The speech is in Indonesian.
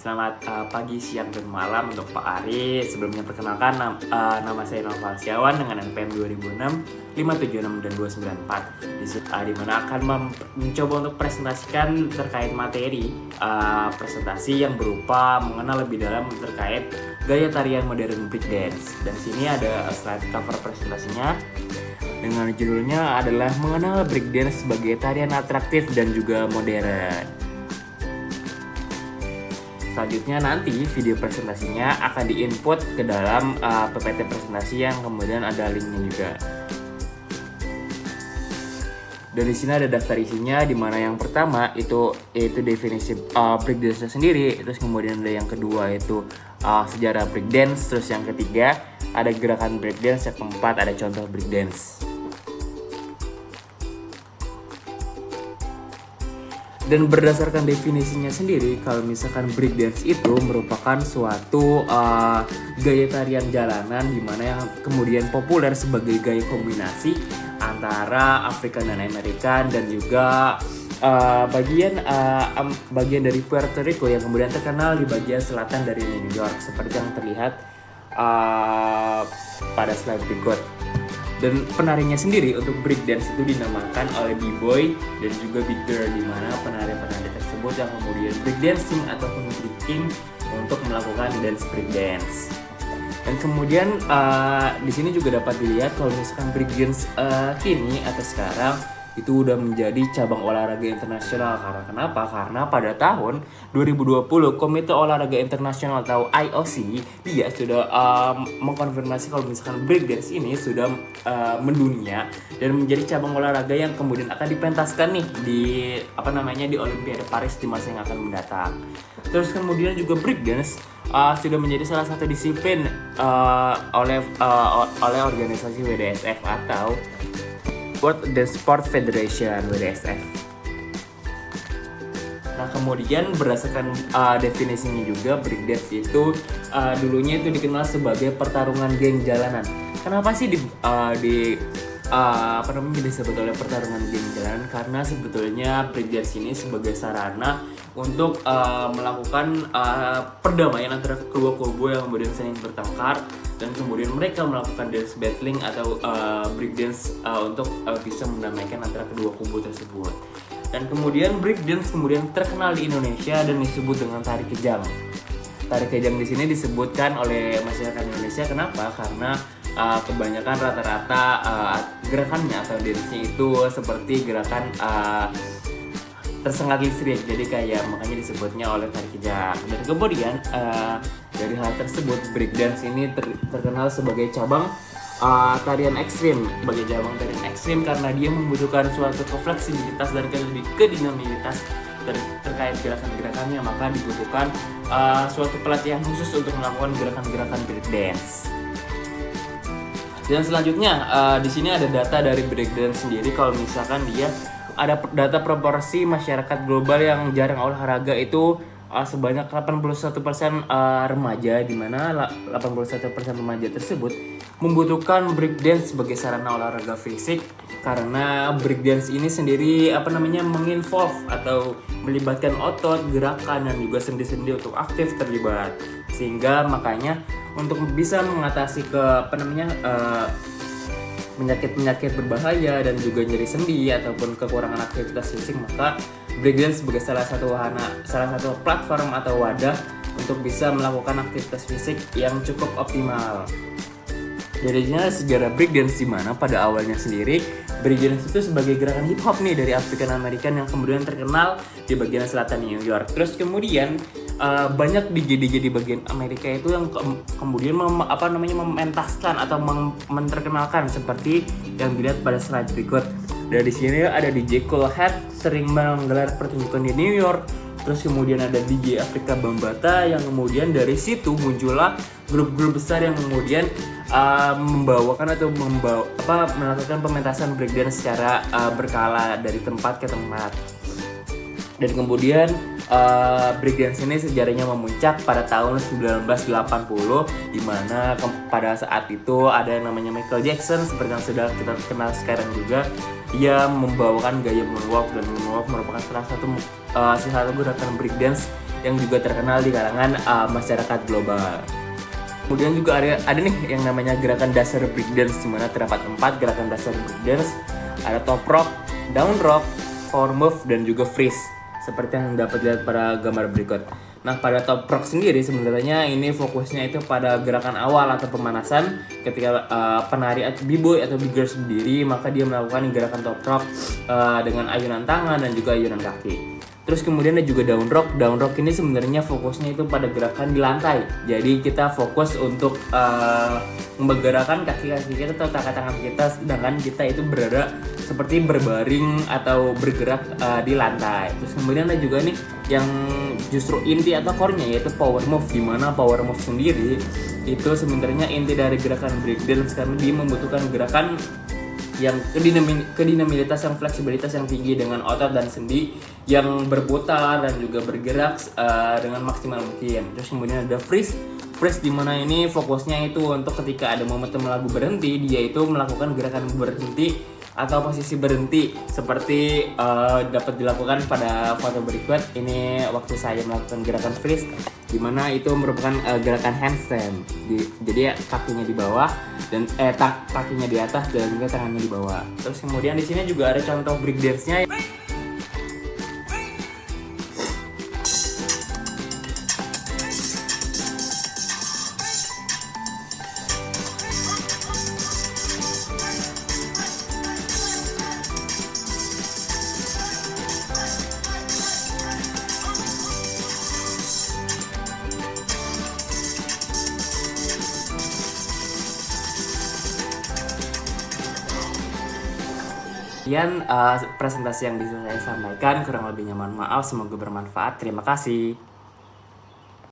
Selamat pagi, siang, dan malam untuk Pak Ari. Sebelumnya perkenalkan, nama saya Noval Setiawan dengan NPM 2006, 576, dan 294. Di mana akan mencoba untuk presentasikan terkait materi presentasi yang berupa mengenal lebih dalam terkait gaya tarian modern breakdance. Dan sini ada slide cover presentasinya dengan judulnya adalah mengenal breakdance sebagai tarian atraktif dan juga modern. Selanjutnya nanti video presentasinya akan diinput ke dalam PPT presentasi yang kemudian ada linknya juga. Dari sini ada daftar isinya, di mana yang pertama itu yaitu definisi breakdance sendiri, terus kemudian ada yang kedua itu sejarah breakdance, terus yang ketiga ada gerakan breakdance, yang keempat ada contoh breakdance. Dan berdasarkan definisinya sendiri, kalau misalkan breakdance itu merupakan suatu gaya tarian jalanan di mana yang kemudian populer sebagai gaya kombinasi antara African dan American, dan juga bagian dari Puerto Rico yang kemudian terkenal di bagian selatan dari New York, seperti yang terlihat pada slide berikut. Dan penarinya sendiri untuk breakdance itu dinamakan oleh b-boy dan juga big girl, di mana penari-penari tersebut yang kemudian breakdancing ataupun breaking untuk melakukan dance breakdance. Dan kemudian di sini juga dapat dilihat kalau misalkan breakdance kini atau sekarang itu udah menjadi cabang olahraga internasional. Karena kenapa? Karena pada tahun 2020 Komite Olahraga Internasional atau IOC dia sudah mengkonfirmasi kalau misalkan breakdance ini sudah mendunia dan menjadi cabang olahraga yang kemudian akan dipentaskan nih di Olimpiade Paris di masa yang akan mendatang. Terus kemudian juga breakdance sudah menjadi salah satu disiplin oleh organisasi WDSF atau World Dance Sport Federation (WDSF). Nah, kemudian berdasarkan definisinya juga, breakdance itu dulunya itu dikenal sebagai pertarungan geng jalanan. Kenapa sih disebut oleh pertarungan geng jalanan? Karena sebetulnya breakdance ini sebagai sarana untuk melakukan perdamaian antara kedua kubu yang kemudian saling bertengkar, dan kemudian mereka melakukan dance battling atau breakdance untuk bisa mendamaikan antara kedua kubu tersebut. Dan kemudian breakdance kemudian terkenal di Indonesia dan disebut dengan tari kejang. Tari kejang di sini disebutkan oleh masyarakat Indonesia. Kenapa? Karena kebanyakan rata-rata gerakannya atau dance-nya itu seperti gerakan tersengat listrik, jadi kayak makanya disebutnya oleh tari kejang. Dan kemudian dari hal tersebut, breakdance ini terkenal sebagai cabang tarian ekstrim, karena dia membutuhkan suatu fleksibilitas dan kedinamisitas terkait gerakan-gerakannya, maka dibutuhkan suatu pelatihan khusus untuk melakukan gerakan-gerakan breakdance. Dan selanjutnya di sini ada data dari breakdance sendiri. Kalau misalkan dia ada data proporsi masyarakat global yang jarang olahraga itu sebanyak 81% remaja, di mana 81% remaja tersebut membutuhkan breakdance sebagai sarana olahraga fisik, karena breakdance ini sendiri menginvolve atau melibatkan otot, gerakan, dan juga sendi-sendi untuk aktif terlibat, sehingga makanya untuk bisa mengatasi penyakit berbahaya dan juga nyeri sendi ataupun kekurangan aktivitas fisik, maka breakdance sebagai salah satu platform atau wadah untuk bisa melakukan aktivitas fisik yang cukup optimal. Jadinya sejarah breakdance, di mana pada awalnya sendiri breakdance itu sebagai gerakan hip hop nih dari African American yang kemudian terkenal di bagian selatan New York. Terus kemudian banyak DJ di bagian Amerika itu yang kemudian mementaskan atau menterkenalkan seperti yang dilihat pada slide berikut. Dari sini ada DJ Cool Herc sering menggelar pertunjukan di New York. Terus kemudian ada DJ Afrika Bambaataa yang kemudian dari situ muncullah grup-grup besar yang kemudian melakukan pementasan breakdance secara berkala dari tempat ke tempat. Dan kemudian breakdance ini sejarahnya memuncak pada tahun 1980, di mana pada saat itu ada yang namanya Michael Jackson, seperti yang sudah kita kenal sekarang juga. Ia membawakan gaya moonwalk, dan moonwalk merupakan salah satu gerakan breakdance yang juga terkenal di kalangan masyarakat global. Kemudian juga ada nih yang namanya gerakan dasar breakdance, di mana terdapat 4 gerakan dasar breakdance. Ada top rock, down rock, power move, dan juga freeze. Seperti yang dapat dilihat pada gambar berikut. Nah, pada top rock sendiri sebenarnya ini fokusnya itu pada gerakan awal atau pemanasan. Ketika penari atau b-boy atau b-girls berdiri, maka dia melakukan gerakan top rock dengan ayunan tangan dan juga ayunan kaki. Terus kemudian ada juga down rock. Down rock ini sebenarnya fokusnya itu pada gerakan di lantai. Jadi kita fokus untuk menggerakkan kaki-kaki kita atau tangan kita, sedangkan kita itu berada seperti berbaring atau bergerak di lantai. Terus kemudian ada juga nih yang justru inti atau core-nya, yaitu power move. Di mana power move sendiri itu sebenarnya inti dari gerakan breakdance, karena dia membutuhkan gerakan yang kedinamilitas, yang fleksibilitas yang tinggi dengan otot dan sendi yang berputar dan juga bergerak dengan maksimal mungkin. Terus kemudian ada freeze di mana ini fokusnya itu untuk ketika ada momentum lagu berhenti, dia itu melakukan gerakan berhenti atau posisi berhenti seperti dapat dilakukan pada foto berikut. Ini waktu saya melakukan gerakan freeze, di mana itu merupakan gerakan handstand. Jadi kakinya di bawah dan kakinya di atas dan juga tangannya di bawah. Terus kemudian di sini juga ada contoh breakdance-nya. Sekian presentasi yang bisa saya sampaikan, kurang lebihnya mohon maaf, semoga bermanfaat. Terima kasih.